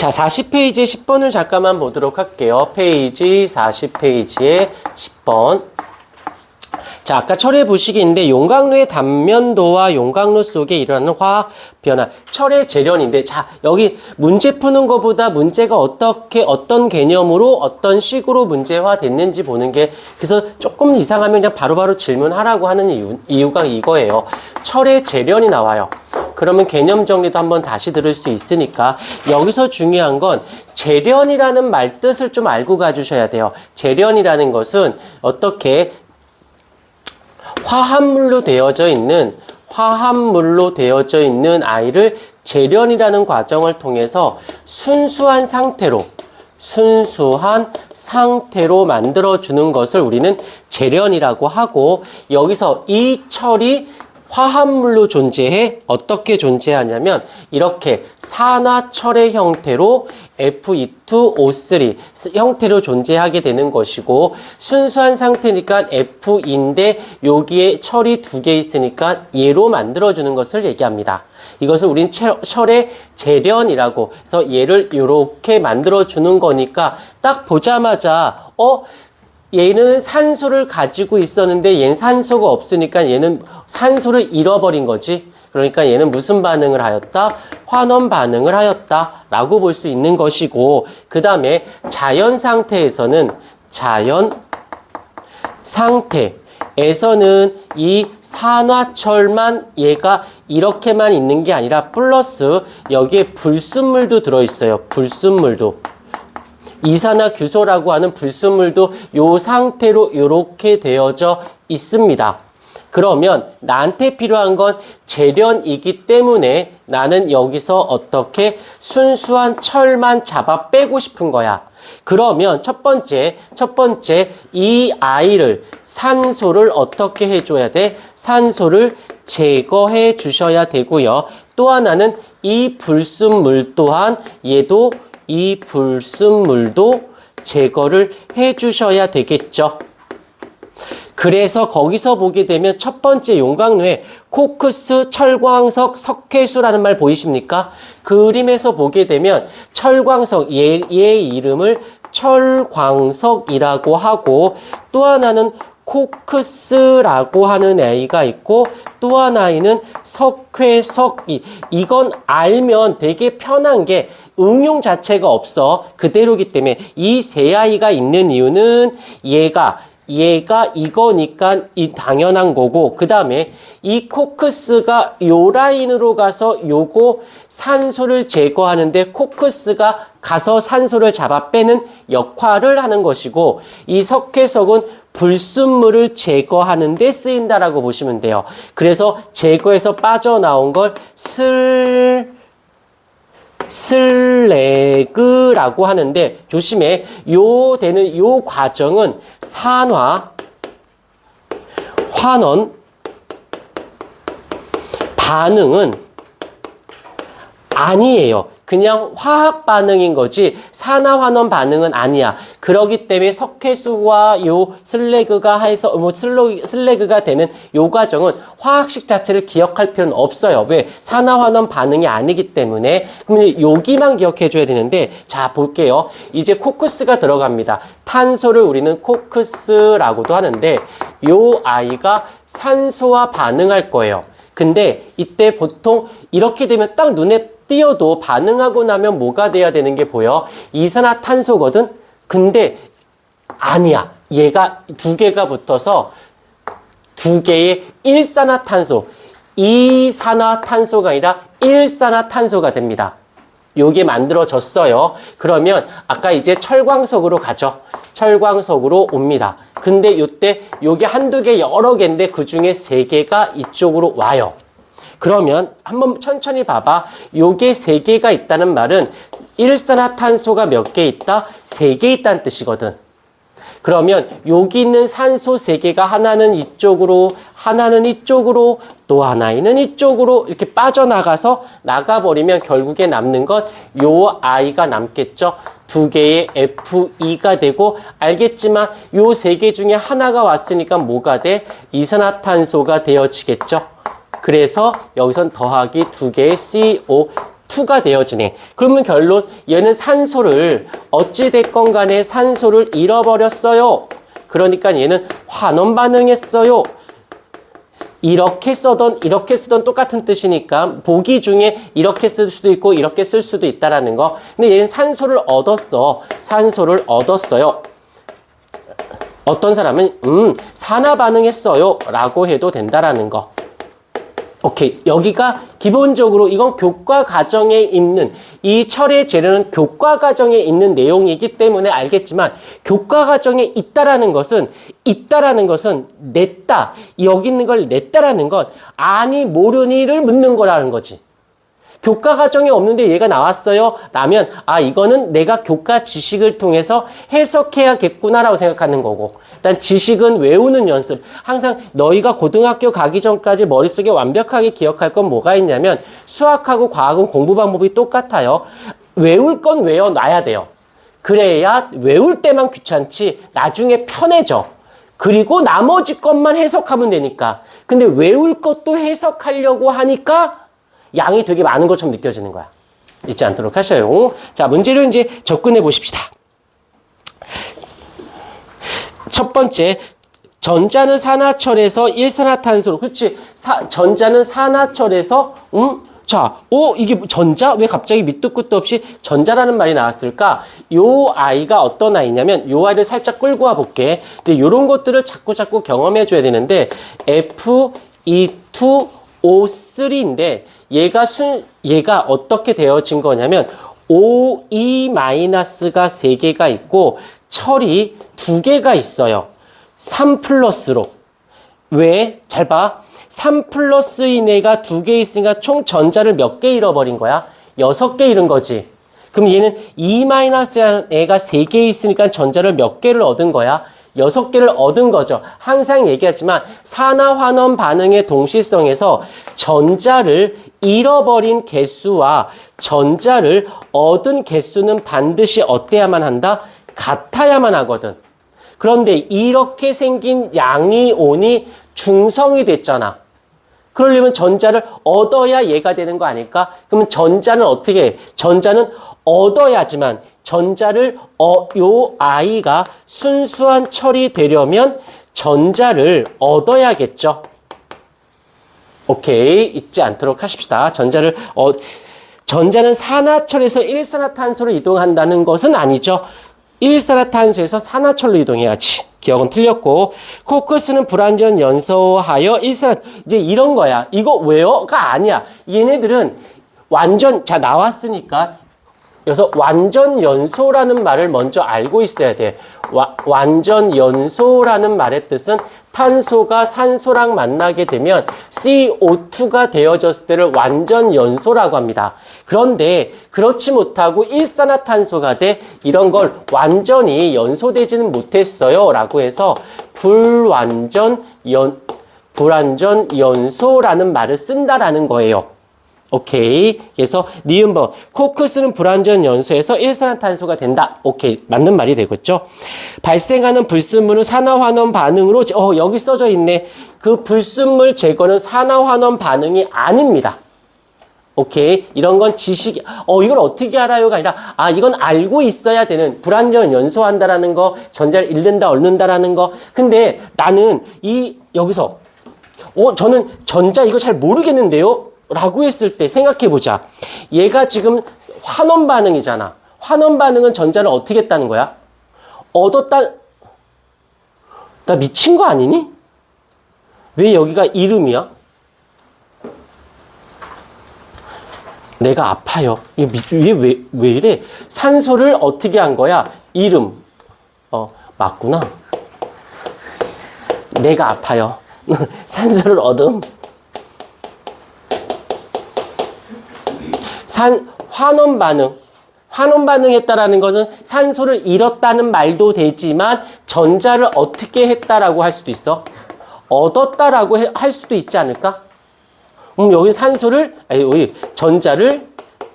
자, 40페이지 10번을 잠깐만 보도록 할게요. 페이지 40페이지에 10번. 자, 아까 철의 부식인데 용광로의 단면도와 용광로 속에 일어나는 화학 변화. 철의 재련인데, 자, 여기 문제 푸는 것보다 문제가 어떤 개념으로 어떤 식으로 문제화 됐는지 보는 게, 그래서 조금 이상하면 그냥 바로바로 질문하라고 하는 이유가 이거예요. 철의 재련이 나와요. 그러면 개념 정리도 한번 다시 들을 수 있으니까, 여기서 중요한 건 재련이라는 말 뜻을 좀 알고 가주셔야 돼요. 재련이라는 것은 어떻게 화합물로 되어져 있는 아이를 재련이라는 과정을 통해서 순수한 상태로 만들어주는 것을 우리는 재련이라고 하고, 여기서 이 철이 화합물로 존재해. 어떻게 존재하냐면 이렇게 산화철의 형태로 Fe2O3 형태로 존재하게 되는 것이고, 순수한 상태니까 F인데 여기에 철이 두 개 있으니까 얘로 만들어주는 것을 얘기합니다. 이것을 우린 철의 재련이라고 해서 얘를 이렇게 만들어주는 거니까 딱 보자마자 얘는 산소를 가지고 있었는데 얘는 산소가 없으니까 얘는 산소를 잃어버린 거지. 그러니까 얘는 무슨 반응을 하였다? 환원 반응을 하였다 라고 볼 수 있는 것이고, 그 다음에 자연 상태에서는 이 산화철만 얘가 이렇게만 있는 게 아니라 플러스 여기에 불순물도 들어있어요. 불순물도. 이산화규소라고 하는 불순물도 이 상태로 이렇게 되어져 있습니다. 그러면 나한테 필요한 건 재련이기 때문에 나는 여기서 어떻게 순수한 철만 잡아 빼고 싶은 거야. 그러면 첫 번째 이 아이를 산소를 어떻게 해줘야 돼? 산소를 제거해 주셔야 되고요. 또 하나는 이 불순물 또한 얘도 이 불순물도 제거를 해 주셔야 되겠죠. 그래서 거기서 보게 되면 첫 번째 용광로에 코크스, 철광석, 석회수라는 말 보이십니까? 그림에서 보게 되면 철광석, 얘의 이름을 철광석이라고 하고, 또 하나는 코크스라고 하는 애가 있고, 또 하나는 석회석이. 이건 알면 되게 편한 게 응용 자체가 없어. 그대로기 때문에 이 세 아이가 있는 이유는 얘가 이거니까 당연한 거고, 그 다음에 이 코크스가 요 라인으로 가서 요거 산소를 제거하는데 코크스가 가서 산소를 잡아 빼는 역할을 하는 것이고, 이 석회석은 불순물을 제거하는 데 쓰인다라고 보시면 돼요. 그래서 제거해서 빠져나온 걸 슬래그라고 하는데, 조심해. 요 과정은 환원 반응은 아니에요. 그냥 화학 반응인 거지 산화환원 반응은 아니야. 그러기 때문에 석회수와 요 슬래그가 해서 슬래그가 되는 요 과정은 화학식 자체를 기억할 필요는 없어요. 왜? 산화환원 반응이 아니기 때문에. 그러면 여기만 기억해 줘야 되는데, 자 볼게요. 이제 코크스가 들어갑니다. 탄소를 우리는 코크스라고도 하는데 요 아이가 산소와 반응할 거예요. 근데 이때 보통 이렇게 되면 딱 눈에 띄어도 반응하고 나면 뭐가 돼야 되는 게 보여? 이산화탄소거든? 근데 아니야. 얘가 두 개가 붙어서 두 개의 일산화탄소, 이산화탄소가 아니라 일산화탄소가 됩니다. 요게 만들어졌어요. 그러면 아까 이제 철광석으로 가죠. 철광석으로 옵니다. 근데 요때 요게 한두 개 여러 개인데 그 중에 세 개가 이쪽으로 와요. 그러면 한번 천천히 봐봐. 요게 세 개가 있다는 말은 일산화탄소가 몇 개 있다? 세 개 있다는 뜻이거든. 그러면 여기 있는 산소 세 개가 하나는 이쪽으로, 하나는 이쪽으로, 또 하나는 이쪽으로 이렇게 빠져나가서 나가버리면 결국에 남는 건 요 I가 남겠죠. 두 개의 F2가 되고, 알겠지만 요 세 개 중에 하나가 왔으니까 뭐가 돼? 이산화탄소가 되어지겠죠. 그래서 여기선 더하기 두 개의 CO 2가 되어지네. 그러면 결론 얘는 산소를 어찌됐건 간에 산소를 잃어버렸어요. 그러니까 얘는 환원 반응했어요. 이렇게 쓰던 똑같은 뜻이니까 보기 중에 이렇게 쓸 수도 있고 이렇게 쓸 수도 있다라는 거. 근데 얘는 산소를 얻었어. 산소를 얻었어요. 어떤 사람은 산화 반응했어요 라고 해도 된다라는 거. 오케이. 여기가 기본적으로 이건 교과 과정에 있는 이 철의 재료는 교과 과정에 있는 내용이기 때문에 알겠지만 교과 과정에 있다라는 것은 냈다. 여기 있는 걸 냈다라는 건 아니 모르니를 묻는 거라는 거지. 교과 과정에 없는데 얘가 나왔어요 라면 이거는 내가 교과 지식을 통해서 해석해야겠구나라고 생각하는 거고, 일단 지식은 외우는 연습. 항상 너희가 고등학교 가기 전까지 머릿속에 완벽하게 기억할 건 뭐가 있냐면 수학하고 과학은 공부 방법이 똑같아요. 외울 건 외워놔야 돼요. 그래야 외울 때만 귀찮지 나중에 편해져. 그리고 나머지 것만 해석하면 되니까. 근데 외울 것도 해석하려고 하니까 양이 되게 많은 것처럼 느껴지는 거야. 잊지 않도록 하셔요. 자, 문제를 이제 접근해 보십시다. 첫 번째, 전자는 산화철에서 일산화탄소로. 그렇지. 전자는 산화철에서 이게 전자? 왜 갑자기 밑도 끝도 없이 전자라는 말이 나왔을까? 요 아이가 어떤 아이냐면 요 아이를 살짝 끌고 와 볼게. 이제 요런 것들을 자꾸 경험해 줘야 되는데 Fe2O3인데 얘가 어떻게 되어진 거냐면 OE-가 3개가 있고 철이 2개가 있어요. 3 플러스로. 왜? 잘 봐. 3 플러스인 애가 2개 있으니까 총 전자를 몇 개 잃어버린 거야? 6개 잃은 거지. 그럼 얘는 E-라는 애가 3개 있으니까 전자를 몇 개를 얻은 거야? 6개를 얻은 거죠. 항상 얘기하지만 산화환원 반응의 동시성에서 전자를 잃어버린 개수와 전자를 얻은 개수는 반드시 어때야만 한다? 같아야만 하거든. 그런데 이렇게 생긴 양이온이 중성이 됐잖아. 그러려면 전자를 얻어야 얘가 되는 거 아닐까? 그러면 전자는 어떻게 해? 전자는 얻어야지만 요 아이가 순수한 철이 되려면 전자를 얻어야겠죠. 오케이. 잊지 않도록 하십시다. 전자는 산화철에서 일산화탄소로 이동한다는 것은 아니죠. 일산화탄소에서 산화철로 이동해야지. 기억은 틀렸고, 코크스는 불완전 연소하여 이제 이런 거야. 이거 왜요?가 아니야. 얘네들은 나왔으니까 그래서 완전 연소라는 말을 먼저 알고 있어야 돼. 완전 연소라는 말의 뜻은 탄소가 산소랑 만나게 되면 CO2가 되어졌을 때를 완전 연소라고 합니다. 그런데 그렇지 못하고 일산화탄소가 돼 이런 걸 완전히 연소되지는 못했어요 라고 해서 불완전 연소라는 말을 쓴다라는 거예요. 오케이. 그래서 니은번 코크스는 불완전 연소에서 일산화탄소가 된다. 오케이. 맞는 말이 되겠죠. 발생하는 불순물은 산화환원 반응으로 여기 써져 있네. 그 불순물 제거는 산화환원 반응이 아닙니다. 오케이. 이런 건 지식이 이걸 어떻게 알아요가 아니라 이건 알고 있어야 되는 불완전 연소한다라는 거, 전자를 잃는다 얻는다라는 거. 근데 나는 여기서 저는 전자 이거 잘 모르겠는데요. 라고 했을 때 생각해보자. 얘가 지금 환원 반응이잖아. 환원 반응은 전자를 어떻게 했다는 거야? 얻었다. 나 미친 거 아니니? 왜 여기가 이름이야? 내가 아파요. 왜 이래? 산소를 어떻게 한 거야? 이름. 맞구나. 내가 아파요. 산소를 얻음. 환원 반응했다라는 것은 산소를 잃었다는 말도 되지만 전자를 어떻게 했다라고 할 수도 있어. 얻었다라고 할 수도 있지 않을까? 여기 전자를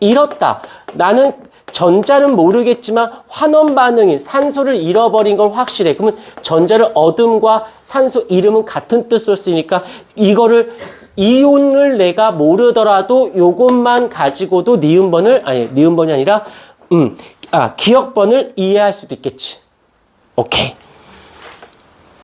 잃었다. 나는 전자는 모르겠지만 환원 반응이 산소를 잃어버린 건 확실해. 그러면 전자를 얻음과 산소 잃음은 같은 뜻으로 쓰니까 이거를 이온을 내가 모르더라도 요것만 가지고도 니은번이 아니라 기억번을 이해할 수도 있겠지. 오케이.